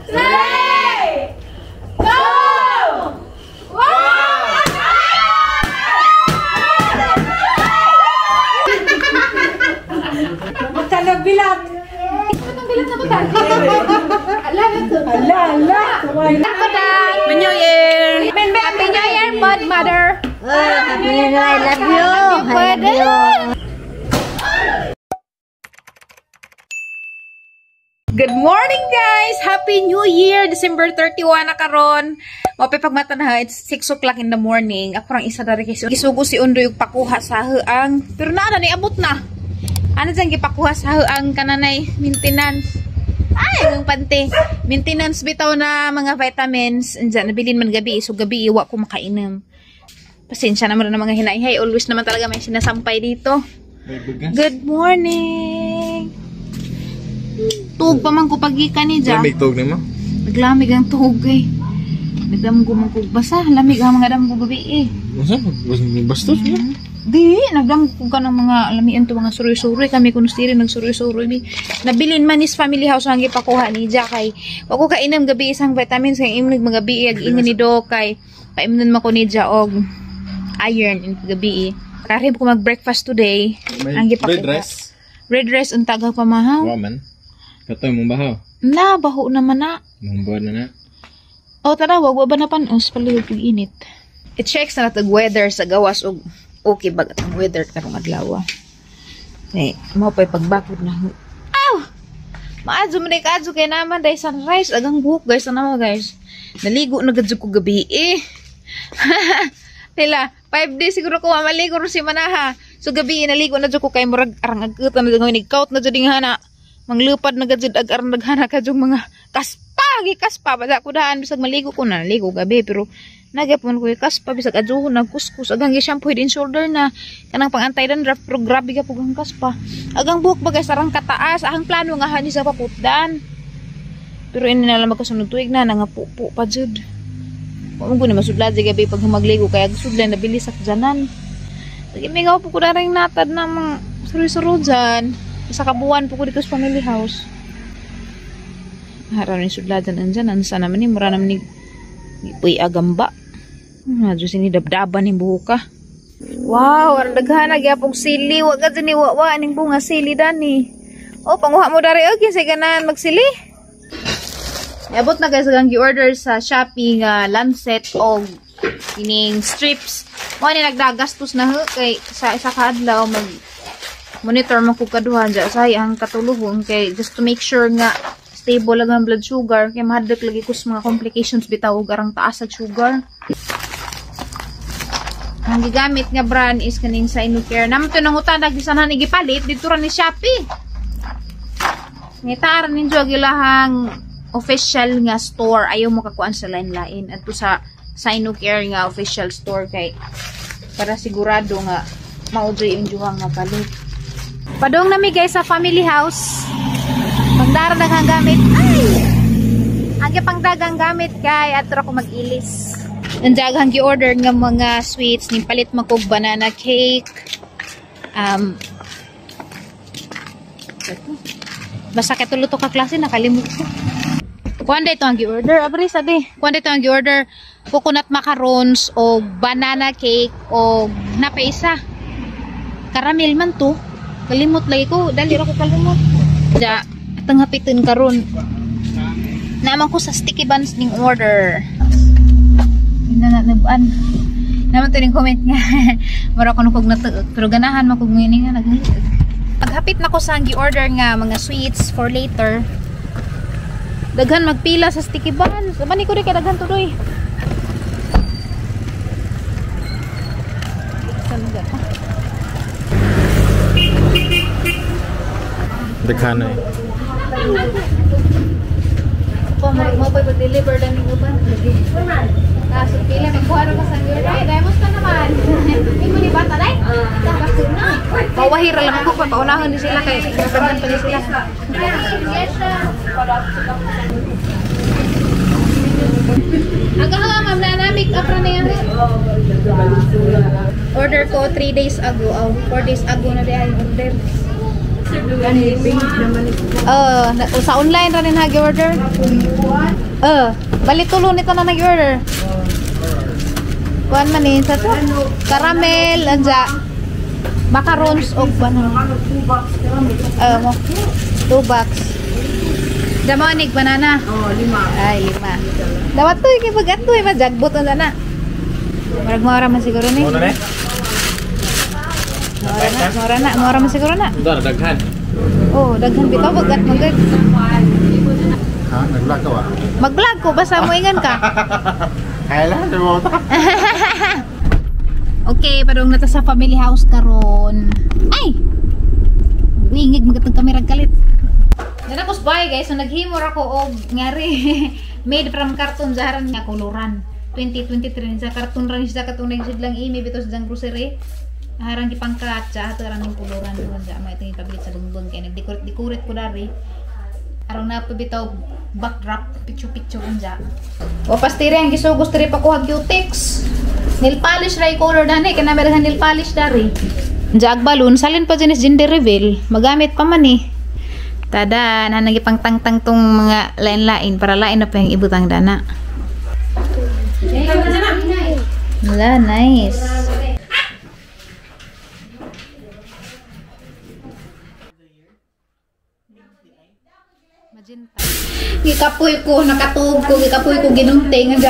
3, 2, 1! Magkano bilang? Magkano bilang na ba? Happy New Year! Happy New Year, Mother! Happy New Year, I love you! I love you! Good morning, guys! Happy New Year! December 31 na karon. Mapipagmata na, it's 6 o'clock in the morning. Ako rang isa dari kasi gisugo si Undo yung pakuha sa haang. Pero na niabot na. Ano dyan gipakuha sa haang kananay maintenance. Ay, yung pante. Maintenance bitaw na mga vitamins. Andyan, nabilin man gabi. So, gabi iwa ko makainom. Pasensya naman na mga hinay. Always naman talaga may sinasampay dito. Good morning! Tug pa man ko pagika ni dyan. Lamig tug na mo? Naglamig ang tug eh. Nagdamgo man ko basa. Lamig ang mga damgo gabi eh. Masa? Bastos niya? Di, nagdamgo ka ng mga lamian to mga suroy-suroy. Kami kunustiri nagsuroy-suroy. Nabilin man is family house ang ipakuha ni dyan kay wag ko kainom gabi isang vitamins kay imnog mga gabi ag-ingon ni do kay paimnon mako ni dyan og iron in gabi. Karib ko mag-breakfast today. Ang gipakuha. Red rice? Red rice ang taga pamahaw. Waman. Katoy mong bahaw? Na, baho naman na. Mong buwan na na. O, tara, wag ba na panos? Palihog yung init. I-checks na natag weather sa gawas o okay ba ang weather karong adlaw. Eh, mo pa'y pagbakod na. Aw! Maadyo mo na ikadyo kaya naman dahil sunrise. Agang buhok guys. Ano mo guys? Naligo na gadyo ko gabi eh. Nila, 5 days siguro ko maligo rin si Manaha. So gabi naligo na dyo ko kay murag arang agkutan na dyan nag-count na dyan hana. Manglupad na gajud ag-aran naghana ka yung mga kaspa bada ko daan bisag maligo ko na naligo gabi pero nagapon ko kaspa bisag adyo nagkuskus agang gi-shampoo head and shoulder na kanang pang-antay dandruff pero grabe ka pugang kaspa agang buhok bagay sarang kataas ang plano nga hani sa paputdan pero ini na lang magkasunod tuig na nga pupo pa jud mo ko ni masudlad gabi pag magligo kaya sudlan na bilis sak janan lagi may gaw po ko na ring natad na mga suru-suru dyan sa kabuuan po ko dito sa family house. Haraw ni sudladan andyan. Ansa naman ni mura naman ni ipoy agamba. Nadyo sinidabdaban ni buhuka. Wow, ang daghana gyapong sili. Wag ka dyan iwawa ning bunga sili dani. O, panguha mo dari o. Kasi ganan magsili. Iabot na guys ang gi-order sa Shopee nga lancet o kining strips. Mga ni nagdagastos na kay sa isa kadlaw mag monitor mo ko kaduhan dyan sa ang katuluhon kay just to make sure nga stable lang ang blood sugar kay mahadlok lagi ko sa mga complications bitaw ug arang taas ang sugar. Ang gigamit nga brand is kaning Sinocare. Naman to nang utanag bisan na gipalit dito ra ni Shopee. Ngitaran ninyo gilahang official nga store ayaw mo kakuan sa lain-lain adto sa Sinocare nga official store kay para sigurado nga maujoy yung juhang nga palit. Padong nami guys sa family house. Pangdarang gamit. Ay! Ang pangdagang gamit kay atro ko mag-ilis. Nandiyagang gi-order nga mga sweets ni palit makog banana cake. Basta katuluto ka klase nakalimut ko. Kuan ito ang gi-order. Abri sabi. Kuan ito ang gi-order coconut macarons o banana cake o napesa. Caramel man to. Kalimot lagi ko, dali ra ko kalimot. Ja, atang hapiton karon. Naman ko sa sticky buns ning order. Naban. Naman to ning comment nga. Mara ko nung natuog, pero ganahan man kog ngini nga naghalit. Paghapit na ko sa gi-order nga mga sweets for later. Daghan magpila sa sticky buns. Mani ko ri kay daghan tuloy. Dekhana eh. Po mo pag-deliver lang ng uban. Kaso pila magkuha ro ka sa order. Ay, demos ka naman. Imo ni bata dai? Tapos na. Pawahira lang ako pa paunahon ni sila kay gagawin pa ni sila. Aga ma'am na make up ra na yan. Order ko 3 days ago. 4 days ago na diay order. Sa online ra rin hagi order. Balik tulo nito na nag-order. Kuan man sa to. Caramel, anja. Macarons o banana. Mo. 2 box. Jamonik banana. Oh, 5. Ay, 5. Dawat to kay pag-atoy majagbot na na. Murag-mura man siguro ni. Muna na eh. Mura man siguro na. Udah, daghan. Oh, daghan bitaw bagat magad. Ha? Nag-vlog ka ba? Mag-vlog ko basta mo ingan ka. Kaya lang, mo ta. Okay, padung na ta sa family house karon. Ay. Wingig magatag kamera kalit. Dana ko bye guys, so naghimor ako og ngari made from carton zaharan nga koloran. 2023 sa carton ran siya katunay sidlang imi bitos dang grocery. Harang di pangkatsa ato ran ning koloran doon sa may tingin tablet sa lungbon kay nagdecorate ko dari. Arang na pa bitaw backdrop picture unja. O pastire ang gisugos diri pa kuha cutex. Nail polish ray color dani kana meron nail polish dari. Jag balloon salin pa jenis gender reveal magamit pa man eh. Tada na nagipang tangtang tong mga lain-lain para lain na pa yung ibutang dana. Wala, nice. Gikapoy ko, nakatuog ko, gikapoy ko ginunting nga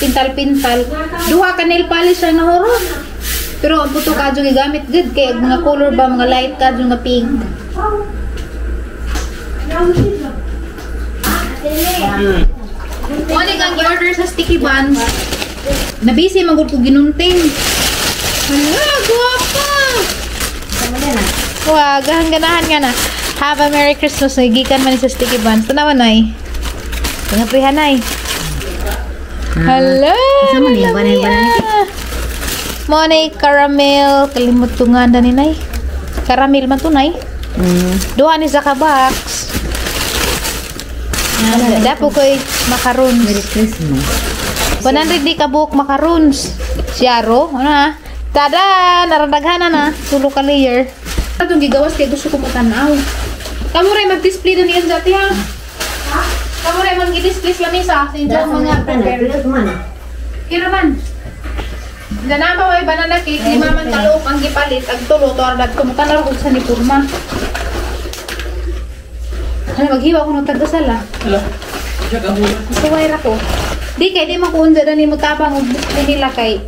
pintal-pintal. Duha ka nail polish ang nahoron. Pero ang puto ka dyan gigamit good kay mga color ba, mga light ka dyan nga pink. Ano kang i-order sa sticky buns? Nabisi magod ko ginunting. Hala, guwapa! Wag, ganahan nga na. Have a Merry Christmas. Nagikan man sa sticky buns. Tanawa na eh. Pangaprihan na eh. Hala! Sama niya, banay-banay. Monay caramel. Kalimot ko nga na ninay. Caramel man to nay. Duha ni sa box. Dapo ko'y macaroons. Merry Christmas. 100 di kabuk macaroons. Siyaro. Ano ha? Tada! Naradaghanan na. Tulo ka layer. Itong gigawas kaya gusto ko matanaw. Kamu rin mag-display na niyan dati ha? Kamu rin mag-display sa lamisa. Sa inyo mga Kira man. Ganama way banana cake. 5 man kaluok ang gipalit. Ang tulo. Tuwardag ko. Matanaw ko sa nipurma. Ano, maghiwa ko ng tagasala. Hello. Siya ka muna. Suway ra ko. Di kay di makuunsa na ni mo tabang og nila kay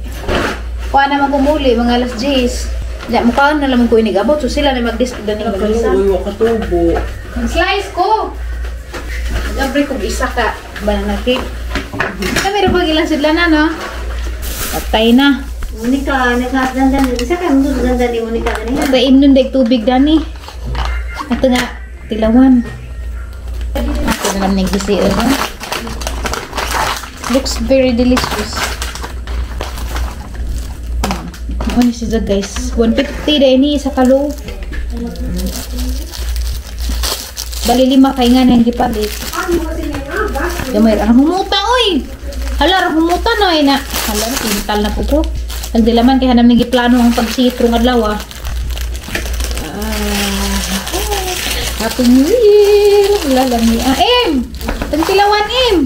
kuha naman kumuli mga alas 10. Ya mukha na lang ko inigabot so sila na mag-display na nila mag-isa. Uy, wakatubo. Slice ko. Gabre ko isa ka banana cake. Kami ra pag ilang sidla na no. Patay na. Monica, naghadandan. Isa ka mo dandan ni Monica kanina. Taim nun dek tubig dani. Ato nga tilawan. Ako na lang nagisi looks very delicious. Ano siya guys? 150 din ni sa kalo. Bali 5 kay nga nang gipalit. Gamay ra humuta oy. Hala ra humuta na ina. Hala pintal na po ko. Nagdilaman kay hanam nigi plano ang pagsitro adlaw ah. Happy New Year. Lalami em. Tantilawan em.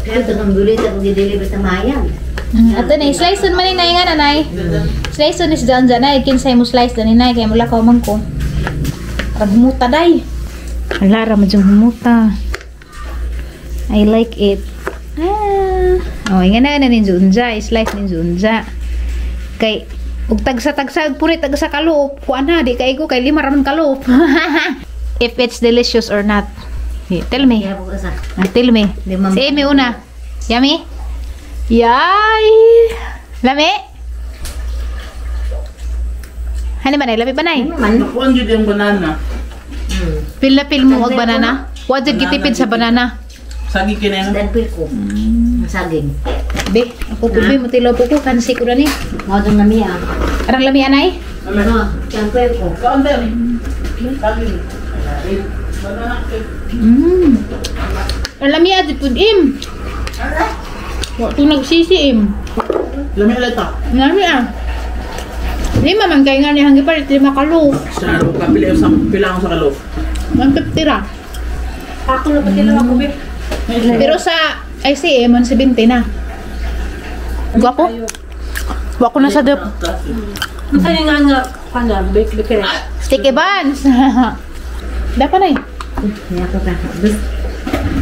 Kaya ito ng gulit ako gideliver sa mayan. Ato na, slice on man inay nga nanay. Slice on is down dyan ay. Kinsay mo slice na ninay. Kaya mula ka man ko. Para humuta day. Hala, rama dyan humuta. I like it. Oh, nga na nin zunja. Slice nin zunja. Kay, ug tagsa-tagsa, puri tagsa kaloob. Kuan na, di kay ko. Kay 5 raman kaloob. If it's delicious or not. Tell me. Kaya po sa. Tell me. Si Amy una. Yummy? Yay! Lami? Hani ba na? Lami ba na? Nakuan yun yung banana. Pil na pil mo og banana? Wajud gitipid sa banana. Sagi kinayang. Dan pil ko. Saging. Be, ako po mo tilaw po ko. Kansi ko na ni. Mga doon nami ah. Arang lami anay? Ano? Yan pil ko. Kaon tayo ni. Sagi. Banana cake. Arang lami adit po im. Waktu nagsisi im. Lami ulit ah. Lami ah. 5 man kay nga ni hanggi palit 5 kalo. Sa kapili sa pilang sa kalo. 150 ra. Ako na pati lang ako be. Pero sa ICM, 70 na. Gwapo? Wako na sa dep. Kaya nga kana bake. Sticky buns. Dapat na eh.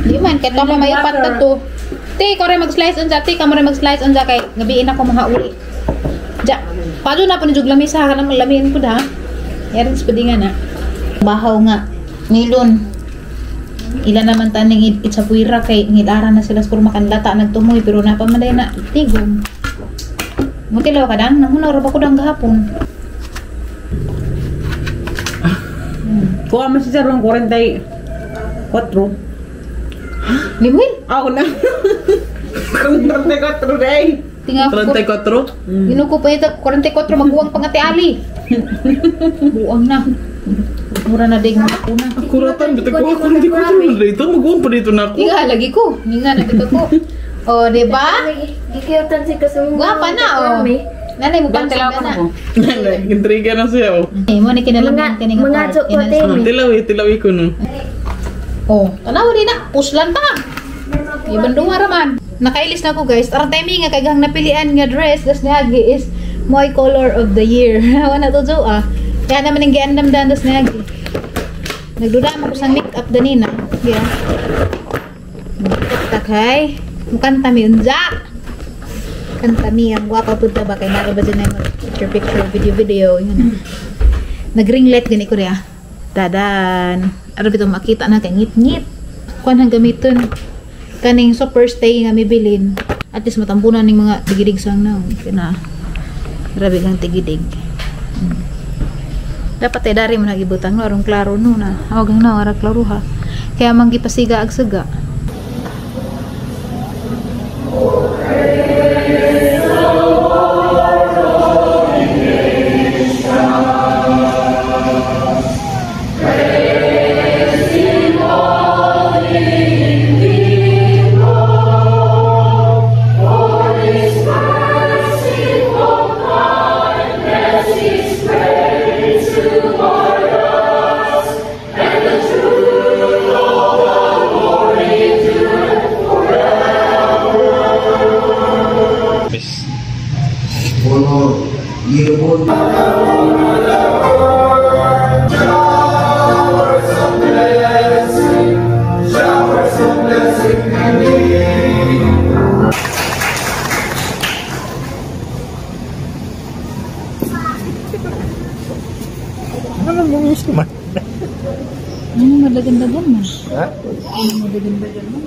Di man, kahit ako may upat na to. Te, ko rin mag-slice on ti, kamo rin mag-slice on kay gabiin ako mga uli. Ja, pado na po na jug lamisa ka naman lamiin ko da. Yarin sa padingan na. Bahaw nga. Nilon. Ila naman taning itsapuira kay ngidara na sila skuro makanlata nagtumoy pero napamaday na tigom. Mutilaw ka dang nanghunaw ra ba ko dang gahapon. Kuha mo si Sir 44. Limuin. Ako na. 44 day. Tinga ko. 34? Ginuko pa ito 44 maguwang pangati ali. Buang na. Mura na ding ako na. Kuratan, bita ko ako hindi ko dito. Mag-uwan pa dito na ako. Tinga lagi ko. Tinga na dito ko. Oh, di ba? Gikiutan si kasumbo. Guwapa na oh. Nanay mo pansin na na. Intriga na siya, oh. Eh, mo ni kinalaman kaning Mga part. chocolate. Tilawi ko no. Oh, tanaw di na. Puslan pa. Ibandunga raman. Nakailis na ako guys. Arang timing nga kay gang napilian nga dress das niagi is my color of the year. Wala to jo ah. Kaya naman ang giandam dan das niagi. Nagdudam ako sang make-up danina. Yeah. Takay. Mukanta mi unja. Kanta mi ang gwapa punta ba kay nara ba dyan na picture video yun. Nagringlet gani ko ria. Dadan. Araw bitong makita na kay ngit-ngit. Kuan hang gamiton. Kaning super stay nga mibilin. At least matampunan ning mga tigidig sang na. Kina. Grabe kang tigidig. Dapat ay dari mo nagibutang no arong klaro no na. Hawagang na ara klaro ha. Kaya manggipasiga ag saga. Ano mong gusto man? Ano madagan-dagan man? Ha? Ano madagan-dagan man?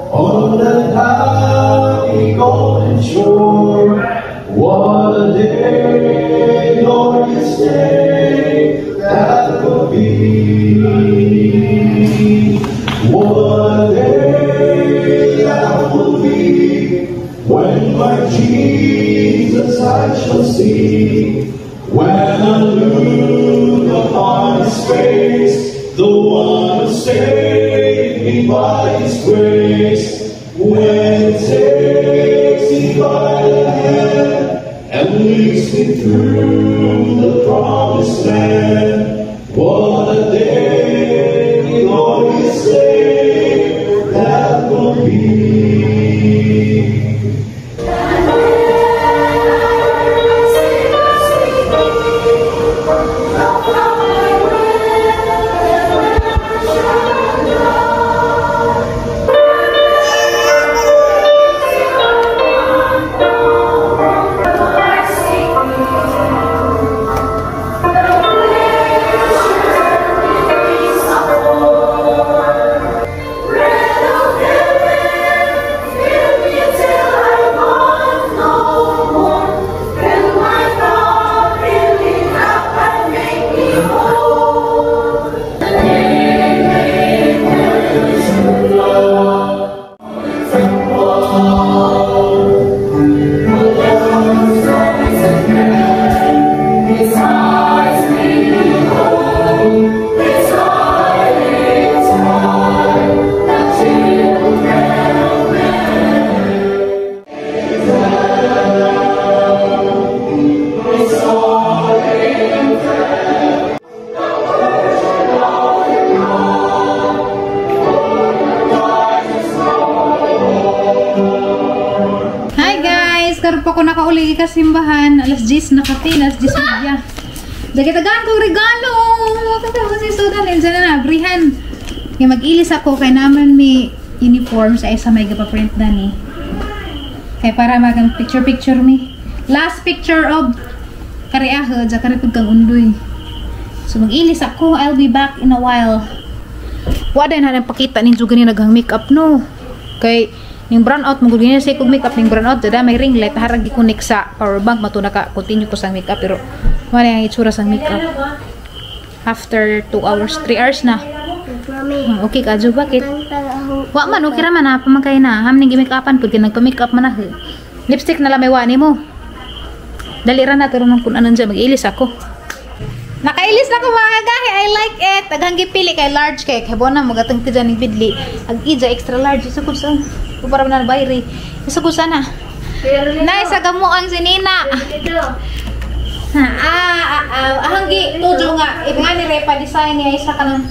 On that happy golden shore, what a day, glorious day that will be. What a day that will be when my Jesus I shall see. When I look upon His face, the one who saved me by His grace, when He takes me by the hand and leads me through the promised land, what a day, glorious day that will be. after pa ko nakauli ka simbahan, alas 10 na kape, alas 10 media. Dagitagaan ko regalo. Kata ko si Sudan, dyan na, brihan. Kaya mag-ilis ako, kaya naman may uniform sa isa may gapaprint na ni. Kaya para magang picture-picture mi. Last picture of kariahod, sa karipod kang undoy. So mag-ilis ako, I'll be back in a while. Wala na nang pakita ninyo ganyan naghang makeup no. Kay ning brown out mo ganyan sa kog makeup ning brown out dada may ring light harag gi-connect sa power bank matuna ka continue ko sa makeup pero wala ang itsura sa makeup. After 2 hours, 3 hours na. Okay ka jo bakit? Wa man okay ra man ha pamangkay na. Ham ning gi-makeupan pud kay nagpa-makeup man na. Lipstick na lang may wani mo. Dali ra na karon kun anan dyan mag-ilis ako. Nakailis na ko mga gahi, I like it. Daghang gipili kay large cake. Hebo na magatang ti dyan bidli. Ang ija extra large isa ko sa para na bayri. Isa ko sana. Nay sa gamo ang sinina. Ahanggi tujo nga. Ibnga ni Repa design niya isa ka ng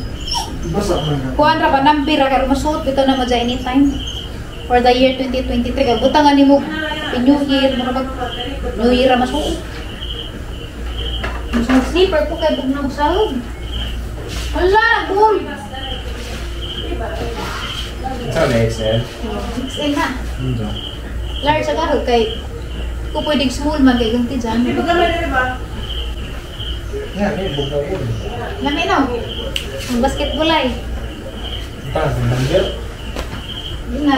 kuan ra ba nambira kay masuot ito na mo dyan anytime. For the year 2023 kay butangan nimo New Year mo mag New Year masuot. Ang slipper po kay bugnog sahog. Wala, boom! Saan na XL? XL na. Large sa kahog kay kung pwedeng small man kay ganti dyan. Yan, may bugnaw yun. Laminaw. Ang basketball ay. Taas, ang nandiyo. Yun na.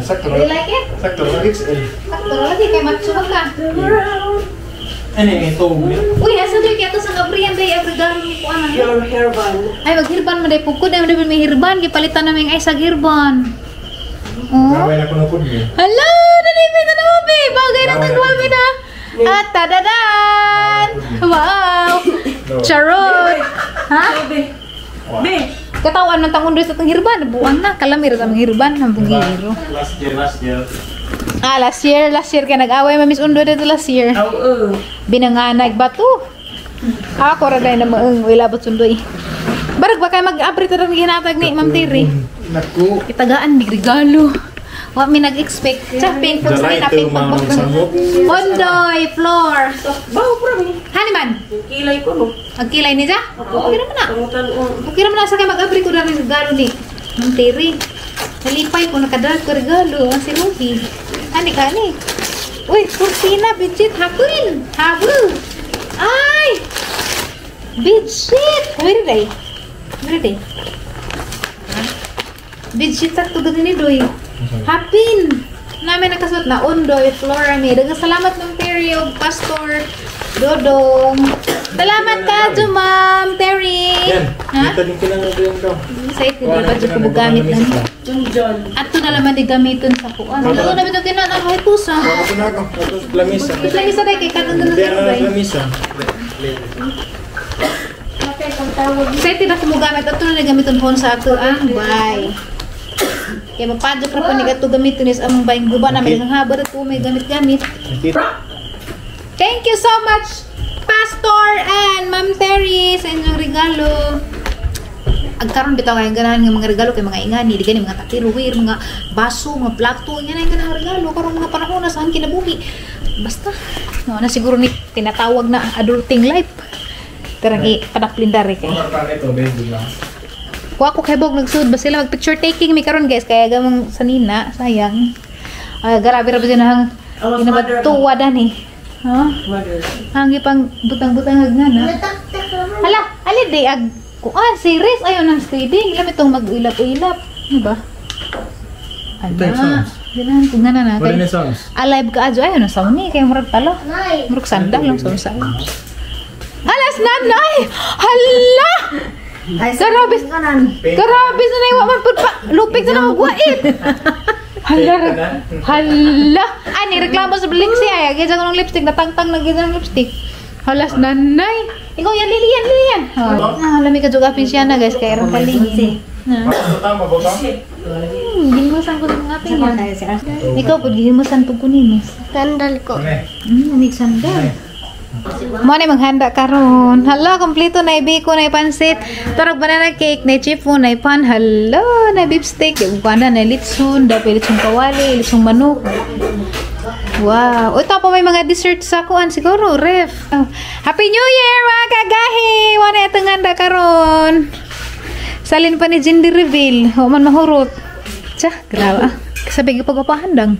Sakto Do you like it? Sakto na XL. Sakto lagi kay matsubag ka. Ano yung ito? Uy, asa doy kaya ito sa Gabriel day regalo mo ko ano. Your hairband. Ay, maghirban mo day pugko. Dahil mo may hirban. Gipalitan namin ay sa hirban. Oh. Gawin ako na po niyo. Hello! Nalipit na naman, babe! Bagay na tagwabi na! At tadadan! Wow! Charot! Ha? Be. Katawan ng tangundoy sa tanghirban. Buang na. Kalamir sa manghirban. Hambong hiro. Last year. Ah, last year ka nag-away. Mamis undo dito last year. Binanganag ba to? Ako raday na maeng. Ilabot sundoy. Barag ba kayo mag-abrit na rin ginatag ni Ma'am Tiri? Naku. Itagaan, big regalo. Wa mi nag-expect. Chapin, kung sa'yo napin pagbagpag. Ondoy, floor. Bawo po rin. Haniman? Kilay ko no. Ang kilay niya? Okay naman na. Pangutan ko. Okay naman na sa kayo mag-abri ko na rin regalo ni Ma'am Tiri. Nalipay ko, nakadrag ko regalo. Ang si Ruby. Hani ka ni. Uy, kurtina, bedsheet, hapon. Habol. Ay! Bedsheet. Where day? Where day? Bedsheet sakto ganun ni Doy. Hapin. Namin nakasuot na Ondoy, Flora May. Dagang salamat ng Terry, Pastor, Dodong. Salamat ka, Ma'am Terry. Yan. Ha? Dito din ko lang nagawin ko. Sa ito, di ba dyan ko bugamit lang. John. At ito na naman di gamitin sa kuan. Ito na ito kinaan ako ito sa. Ako na ako. Ito lamisa. Ito lang isa tayo kay katong ganun Hindi sa na tayo. lamisa. Sa ito na kumugamit. Ito na nagamitin hon sa ato ang bay. Kaya mapadyo ka pa nigato gamitin is ang bayang guba na may haba ito may gamit-gamit. Thank you so much, Pastor and Ma'am Terry, sa inyong regalo. Agkaroon bitaw kayong ganahan ng mga regalo kay mga ingani, di gani mga takiruwir, mga baso, mga plato, yan ay ganahan regalo karong mga panahon na saan kinabuhi. Basta, no, na siguro ni tinatawag na adulting life. Karang i-panaplindari kay. Ito, baby lang. Kuha ko kay Bog nagsud ba sila mag-picture taking mi karon guys kaya gamang sanina sayang. Grabe ra ba sinahang kinabatuwa dani. Ha? Hangi pang butang-butang nga na. Hala, ali day ag series ayon ang speeding. Lam itong mag-ilap-ilap, di ba? Ana. Dinan kung nga na Wala kay. na sounds. Alive ka adyo ayon ang sound ni kay murag talo. Murag sandal lang sound sa. Alas nanay. Hala! Ay, Karabis Karabis na naiwa man pud pa. Lupig na magwait. Hala. Ay, nireklamo sa Blixie ay. Gaya ko ng lipstick. Natangtang na gaya ng lipstick. Halas nanay. Ikaw yan, Lilian. Lami ka juga siya na guys. Kaya rin kaling. Tama ba ka? Gihimusan ko ng ating yan. Ikaw po, gihimusan po kunin mo. Sandal ko. May sandal. Mo na maghanda karon. Hala, kompleto na ibiko na pansit. Turog banana cake, na chipo, na pan. Hala, na beef steak, bukana na litson, dapat litson kawali, litson manok. Wow. Ito pa may mga dessert sa kuan siguro, ref. Oh. Happy New Year mga kagahi. Wala itong handa karon. Salin pa ni gender reveal. O man mahurot. Tsa, grabe. Sabi ko pagpapahandang.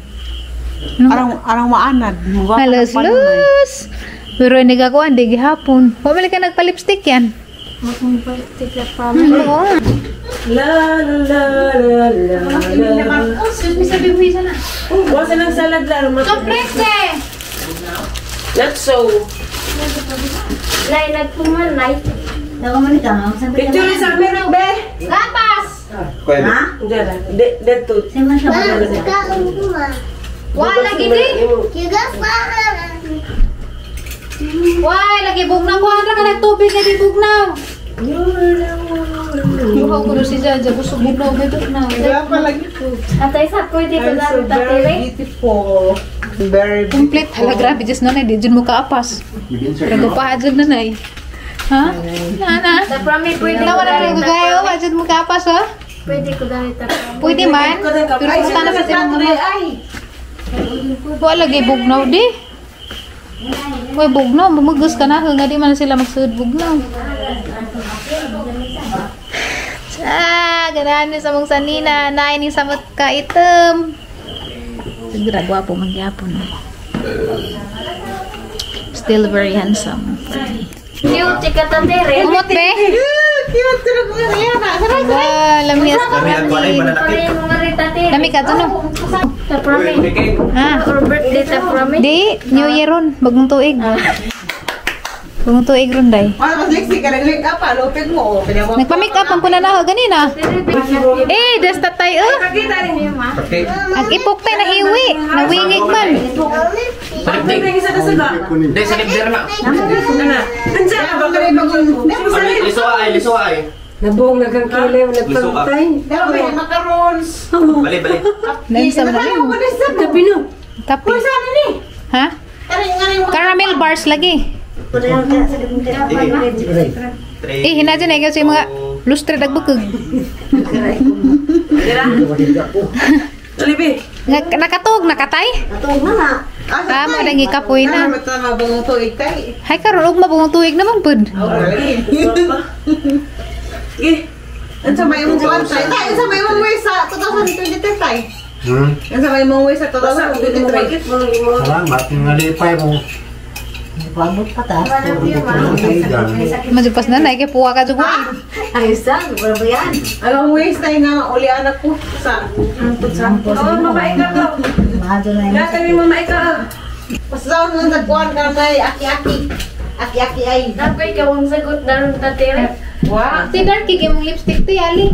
Arang maanad. Halos-los. Pero hindi ka kuhan, di gihapon. Pumili ka nagpa-lipstick yan. Mag-lipstick na promise. Oo. La la la la la la. Wasa ng salad laro. Komprese! Not so. Nay, nagpuman, Nay. Picture sa meron be. Gapas! Dara. Dito. Wala lagi di. Wala lagi bugnaw. Wala ka nagtubig na di bugnaw. Mukha ko na si Jaja. Gusto bugnaw may bugnaw. Atay sa pwede ko gamit tatire. Beautiful. Very Complete. Hala, grabe. Just nanay. Di dyan mo kaapas. Pero pa dyan nanay. Ha? Nana? Sa promise, pwede ko Tawa na gamit rin ko kayo. Dyan mo kaapas, ha? Pwede ko gamit tatire. Pwede man. Pero punta na sa tinong naman. Wala lagi bugnaw di. Uy, bugnaw. Bumugus ka na. Nga di man sila magsud bugnaw. Ganahan ni sa mong sanina. Nain ni samot ka item. Sigura gwapo magyapon. Still very handsome. Yung chika tatire. Umot be? Lamias ka kami. Pare mo nga rin tatire. Lami ka to no? Sa promise. Ha? Or birthday sa promise. Di, New Year ron. Bagong tuig. Bagong tuig ron day. Mas lexi ka nag-make up pa. Lupit mo. Nagpa-make up ang puna na ganina. Eh, das tatay Pakita rin niyo ma. Ang ipok tayo na hiwi. Nawingig man. Pagdating isa na suga. Hindi, sa libder na. Andiyan ka ba kami mag- Liso ay. Nabuong nagkangkilew, nagpantay. Dami, macarons. Bali. Nansa man rin. Kapi no. Kape. Ha? Caramel bars lagi. Eh, hinadyan na kasi mga lustre dagbukog. Alibi. Nakatog, nakatay? Ah, madangi kapoy na. Tama bang ito ikay? Hay karon og mabungong tuig naman pud. Ansa may mong tay? Tay, ansa may mong way sa 2023 tay? Ansa may mong way sa 2023? Salamat, nalipay mo. Majupas na nay kay puwa ka jugo. Alam mo way tay nga uli anak ko sa Oh, mamae ka daw. Lata ni mamae ka. Pasaw nung nagkuhan ka may aki-aki. Aki-aki ay. Dapat ikaw ang sagot na rin tatire. Wow. Si Darky kay mong lipstick ti ali.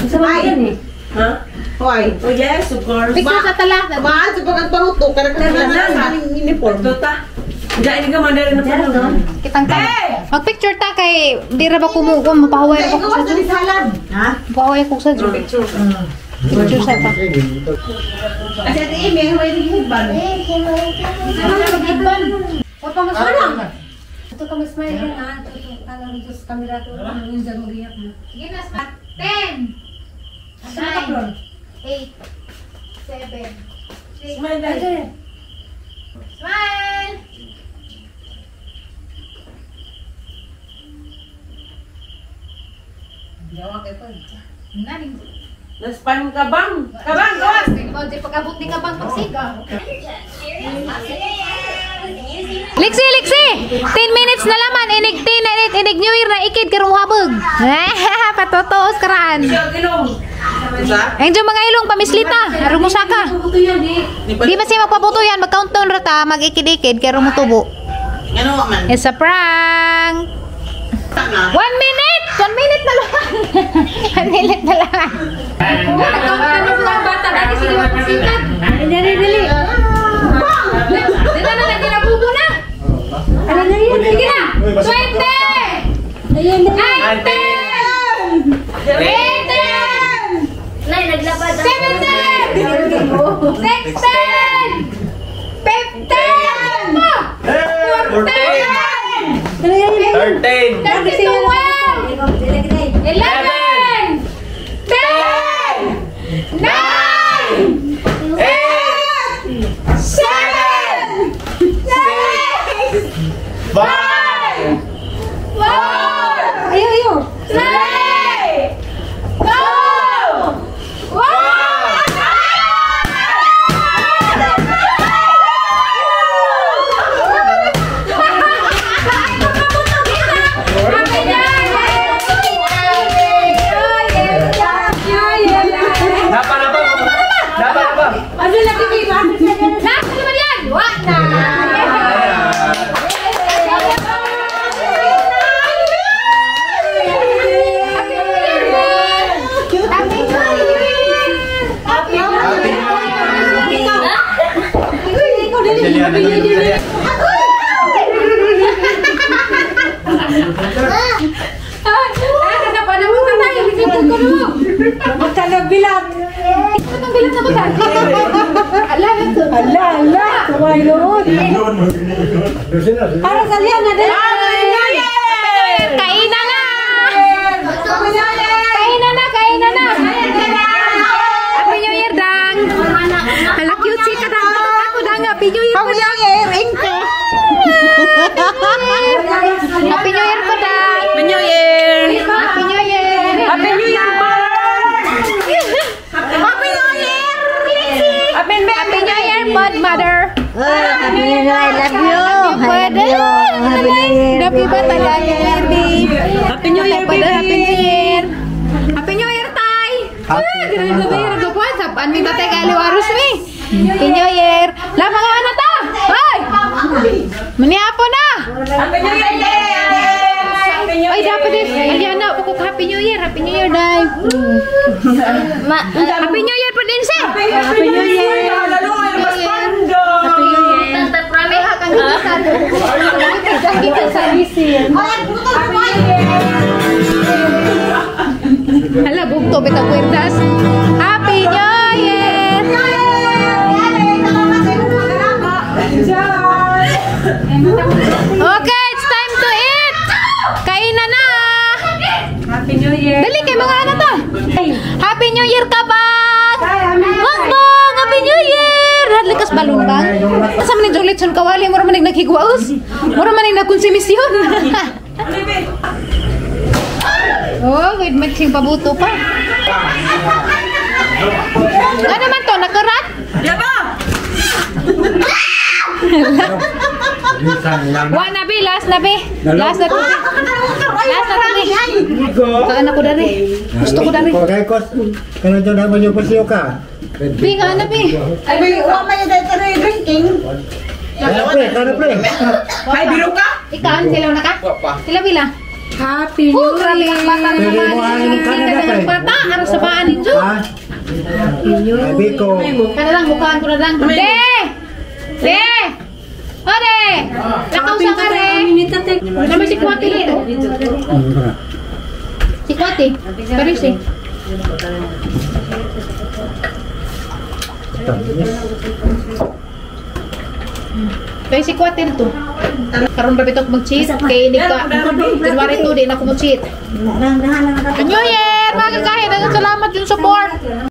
Sa mga yan eh. Ha? Hoy. Oh yes, of course. Picture sa tala. Maan sa pagkagparuto, karagdagan sa uniform. Tota. Diyan ka mandar na pa. Kitang ka. Mag-picture ta kay di ra ba kumuko mapahaway Ikaw ko sa sa salad. Ha? Mapahaway ko sa jugo. Picture sa ta. Kasi ate Ime, huwag yung higban. Huwag pa masalang. Ito ka mas may rin ha. Alam ko sa camera ko. Ang dyan mo giyak mo. Sige na, 10, 9, 8, 7, 6, Smile na. Smile! Naning. Naspan ka bang? Kabang, gawas! Ikaw, di pagkabot ni kabang pagsigaw. Liksi! 10 minutes na laman. Inig New Year na ikid karong habog. Patotoos karaan. Ang dyan mga ilong pamislita. Rumusaka. Di man siya magpabuto yan. Mag-countdown rata. Mag-ikid-ikid. Kaya rumutubo. It's a prank. 1 minute! 1 minute na lang. 1 minute na lang. Nag-countdown na lang bata. Dati sige magpasikat. Dali. Dito na lang. Ginabubo na. Sige na. 20! 19! 20! Nay, naglabad. 17! 16! 15! 13, 11, 10, 9, 8, 7, 6, 5, 4, Ayo. 3, 2, 1. Ada lagi di mana? Nah, sama dia. Wah, Makan bilang. Itong bilang na ba tayo? Allah. Kamay noon. Para sa liyan na din. Kainan na! Kainan na! Happy New Year, Dang! Hala, cute si ka, Dang. Ako, Dang. Happy New Year po, Dang. Happy New Year po, Dang. Happy New Year! Happy New Year! Happy New Year, Happy New Year! Happy New Year, Bud Mother! Happy New Year. I love you. Happy New Year! Happy New Year, baby! Happy New Year, Tay! Ganun na tayo, nagkapuan. Sapaan mi ba tayo kaliwarus mi? Happy New Year! Lama nga na ta! Hoy! Maniapo na! Happy New Year! Ay, dapat din. Ayan na, pagkuk Happy New Year. Happy New Year, Day. Happy New Year po din, si! Happy New Year! Happy New Year! Prami hakang gisado. Kita sa lisin. Hala, bugto, bitaw kwerdas. Happy New Year! Okay, it's time to eat! Kainan na! Happy New Year. Dali kay mga ano to! Happy New Year ka ba? Bongbong! Happy New Year! Hadlikas balumbang. Asa man ni Jolitson kawali? Mura man naghigwaos. Mura man nagkonsumisyon. Oh, wait, may sing pabuto pa. Ano naman to? Nakarat? Wa na bi, last na bi. Last na to. Last na to bi. Kaan ako dari. Gusto ko dari. Kalau jodoh banyak bersih ka. Bi, kaan na bi. Ay, may umamay na tayo drinking. Kana pre. Hay, biro ka? Ikaan, silaw na ka? Sila bilang. Happy Oh, New grabe ang bata Year. naman. Hindi ka ng bata. Ano sa baan ninyo? Biko. Kana lang, mukhaan ko na lang. De! De! Ode! Lakaw sa kare. Naman si Kwati dito. Si Kwati. Paris eh. Kaya si Kwati dito. Karoon ba bitok mag-cheat? Kaya hindi ka. January 2, di na ako mag-cheat. New Year! Mga kakahin. Salamat yung support.